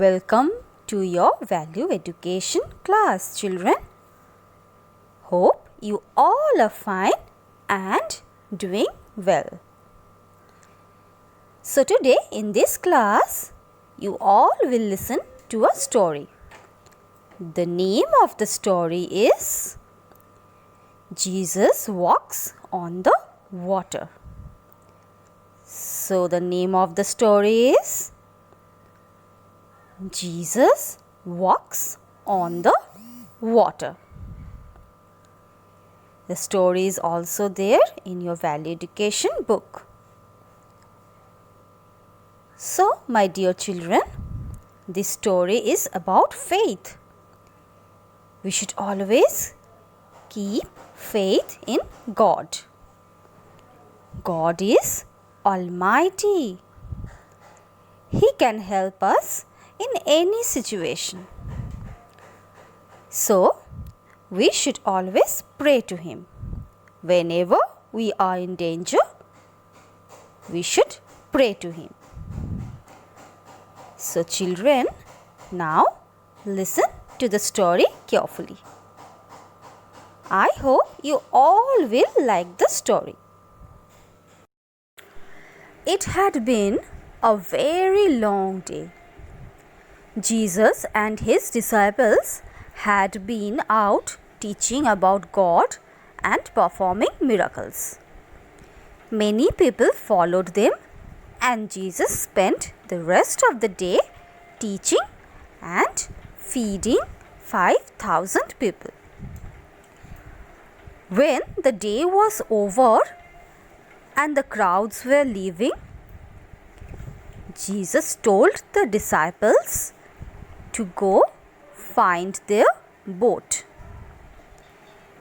Welcome to your value education class, children. Hope you all are fine and doing well. So today in this class, you all will listen to a story. The name of the story is Jesus Walks on the Water. So the name of the story is Jesus Walks on the Water. The story is also there in your value education book. So, my dear children, this story is about faith. We should always keep faith in God. God is Almighty. He can help us in any situation. So, we should always pray to Him. Whenever we are in danger, we should pray to Him. So, children, now listen to the story carefully. I hope you all will like the story. It had been a very long day. Jesus and his disciples had been out teaching about God and performing miracles. Many people followed them, and Jesus spent the rest of the day teaching and feeding 5,000 people. When the day was over and the crowds were leaving, Jesus told the disciples to go find their boat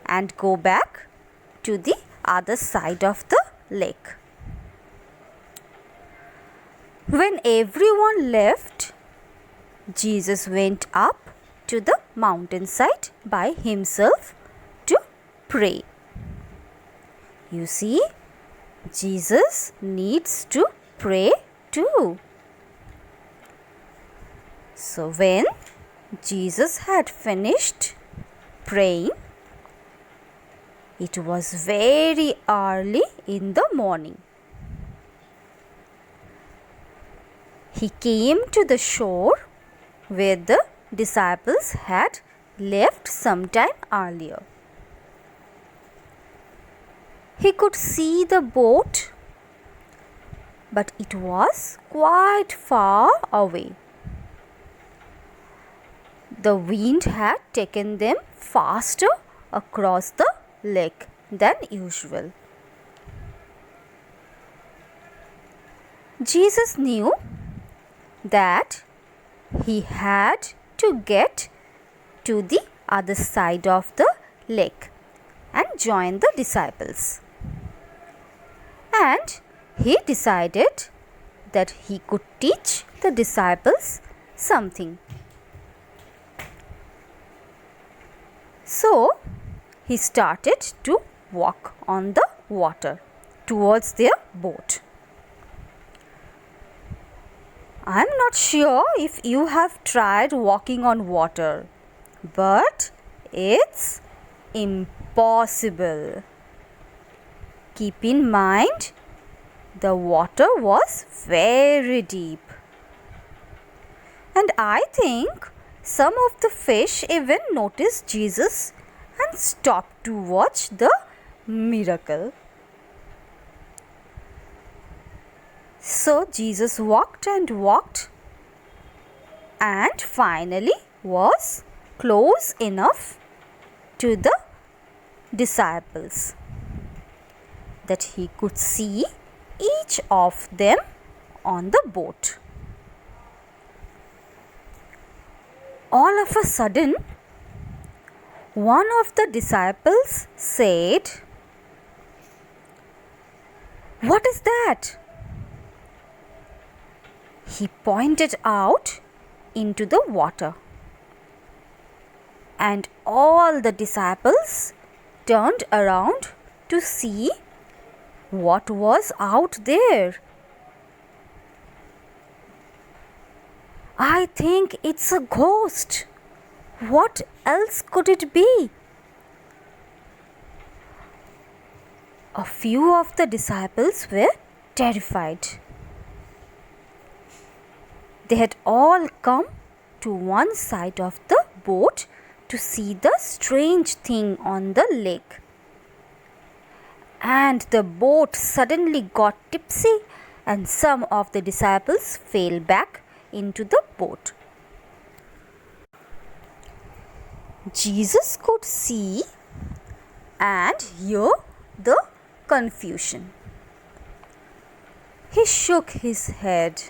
and go back to the other side of the lake. When everyone left, Jesus went up to the mountainside by himself to pray. You see, Jesus needs to pray too. So when Jesus had finished praying, it was very early in the morning. He came to the shore where the disciples had left some time earlier. He could see the boat, but it was quite far away. The wind had taken them faster across the lake than usual. Jesus knew that he had to get to the other side of the lake and join the disciples. And he decided that he could teach the disciples something. So, he started to walk on the water towards their boat. I am not sure if you have tried walking on water, but it's impossible. Keep in mind, the water was very deep. And I think some of the fish even noticed Jesus and stopped to watch the miracle. So Jesus walked and walked and finally was close enough to the disciples that he could see each of them on the boat. All of a sudden, one of the disciples said, "What is that?" He pointed out into the water, and all the disciples turned around to see what was out there. I think it's a ghost. What else could it be? A few of the disciples were terrified. They had all come to one side of the boat to see the strange thing on the lake. And the boat suddenly got tipsy, and some of the disciples fell back into the boat. Jesus could see and hear the confusion. He shook his head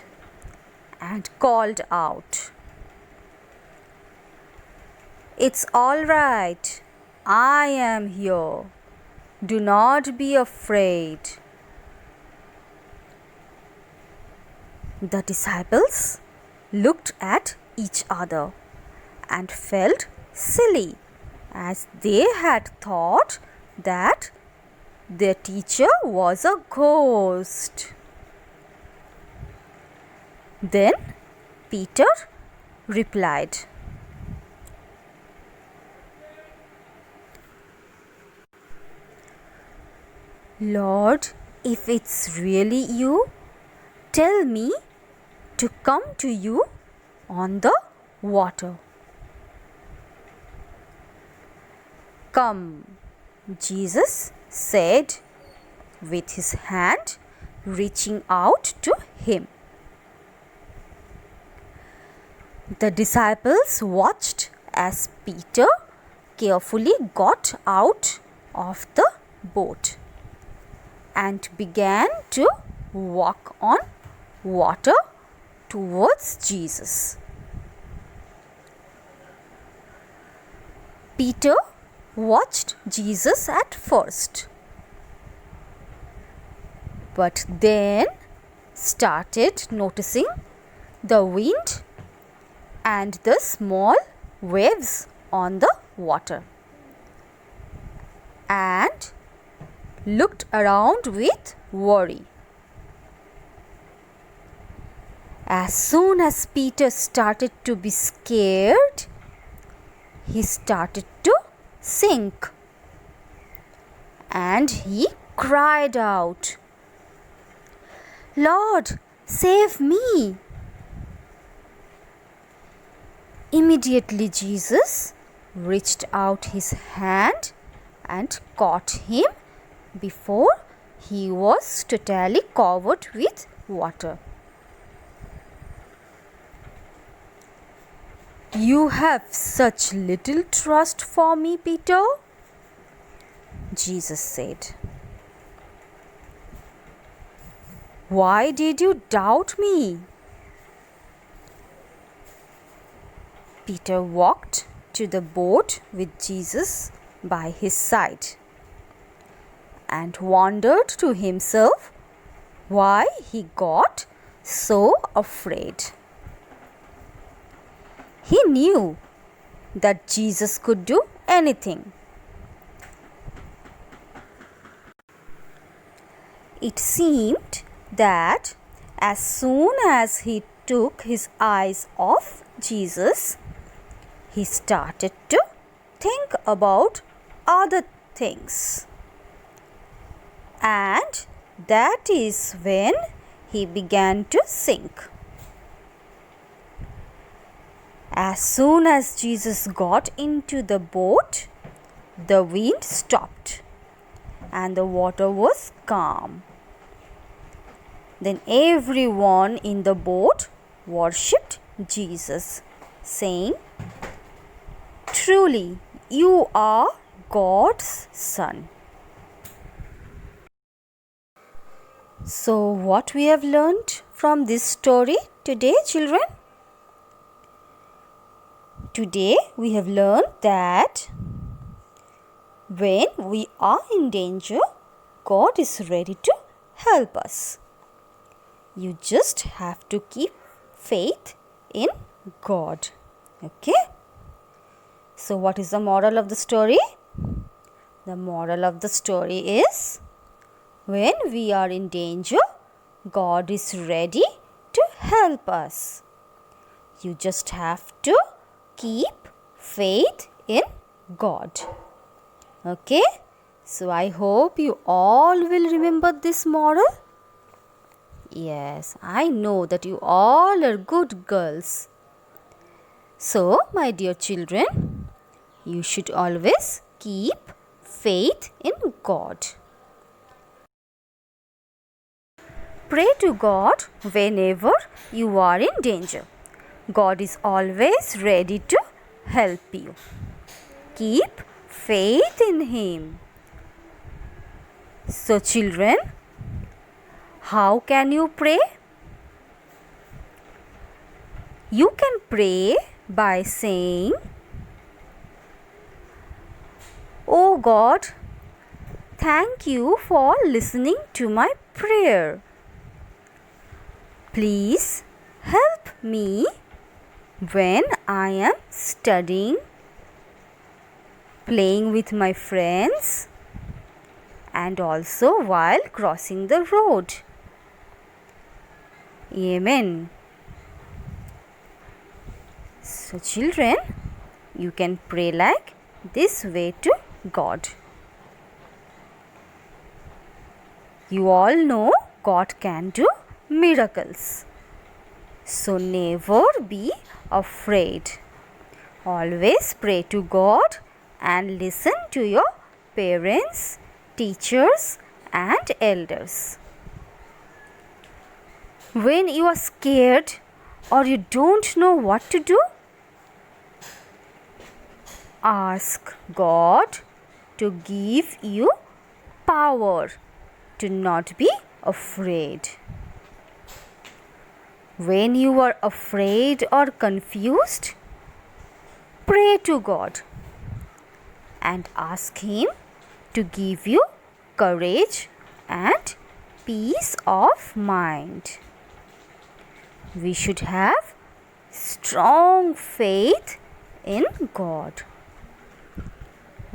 and called out, "It's all right. I am here. Do not be afraid." The disciples looked at each other and felt silly, as they had thought that their teacher was a ghost. Then Peter replied, "Lord, if it's really you, tell me to come to you on the water." "Come," Jesus said, with his hand reaching out to him. The disciples watched as Peter carefully got out of the boat and began to walk on water towards Jesus. Peter watched Jesus at first, but then started noticing the wind and the small waves on the water, and looked around with worry. As soon as Peter started to be scared, he started to sink, and he cried out, "Lord, save me!" Immediately Jesus reached out his hand and caught him before he was totally covered with water. "You have such little trust for me, Peter," Jesus said. "Why did you doubt me?" Peter walked to the boat with Jesus by his side and wondered to himself why he got so afraid. He knew that Jesus could do anything. It seemed that as soon as he took his eyes off Jesus, he started to think about other things. And that is when he began to sink. As soon as Jesus got into the boat, the wind stopped and the water was calm. Then everyone in the boat worshipped Jesus, saying, "Truly, you are God's Son." So, what we have learned from this story today, children? Today we have learned that when we are in danger, God is ready to help us. You just have to keep faith in God. Okay? So what is the moral of the story? The moral of the story is, when we are in danger, God is ready to help us. You just have to keep faith in God. Okay? So I hope you all will remember this moral. Yes, I know that you all are good girls. So, my dear children, you should always keep faith in God. Pray to God whenever you are in danger. God is always ready to help you. Keep faith in Him. So, children, how can you pray? You can pray by saying, "Oh God, thank you for listening to my prayer. Please help me when I am studying, playing with my friends, and also while crossing the road." Amen. So children, you can pray like this way to God. You all know God can do miracles. So never be afraid. Always pray to God and listen to your parents, teachers, and elders. When you are scared or you don't know what to do, ask God to give you power to not be afraid. When you are afraid or confused, pray to God and ask Him to give you courage and peace of mind. We should have strong faith in God.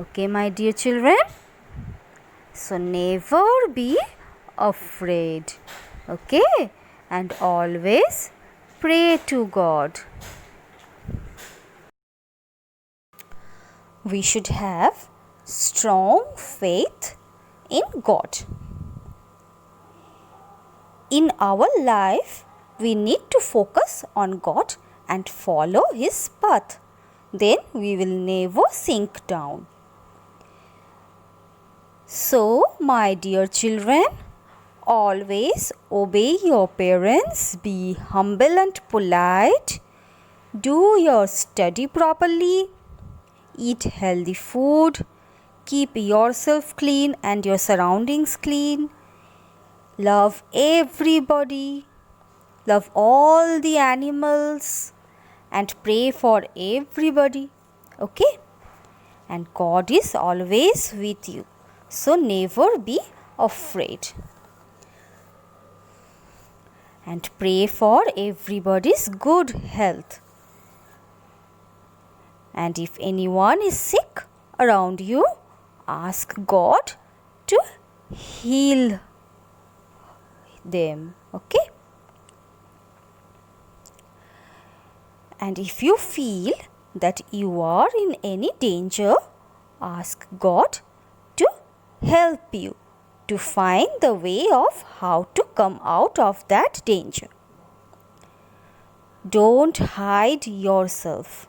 Okay, my dear children? So never be afraid. Okay? And always pray to God. We should have strong faith in God. In our life, we need to focus on God and follow His path. Then we will never sink down. So, my dear children, always obey your parents, be humble and polite, do your study properly, eat healthy food, keep yourself clean and your surroundings clean, love everybody, love all the animals, and pray for everybody. Okay? And God is always with you. So never be afraid. And pray for everybody's good health. And if anyone is sick around you, ask God to heal them. Okay? And if you feel that you are in any danger, ask God to help you to find the way of how to come out of that danger. Don't hide yourself.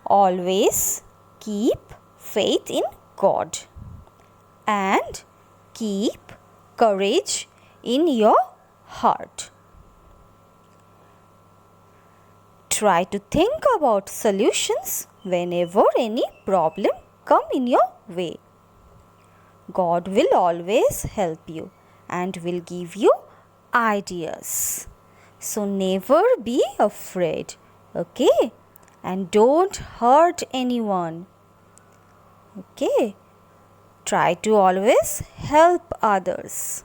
Always keep faith in God and keep courage in your heart. Try to think about solutions whenever any problem come in your way. God will always help you and will give you ideas. So never be afraid. Okay? And don't hurt anyone. Okay? Try to always help others.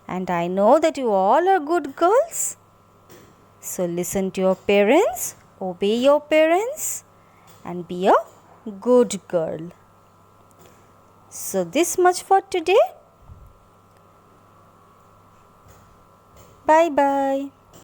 And I know that you all are good girls. So listen to your parents, obey your parents, and be a good girl. So this much for today. Bye bye.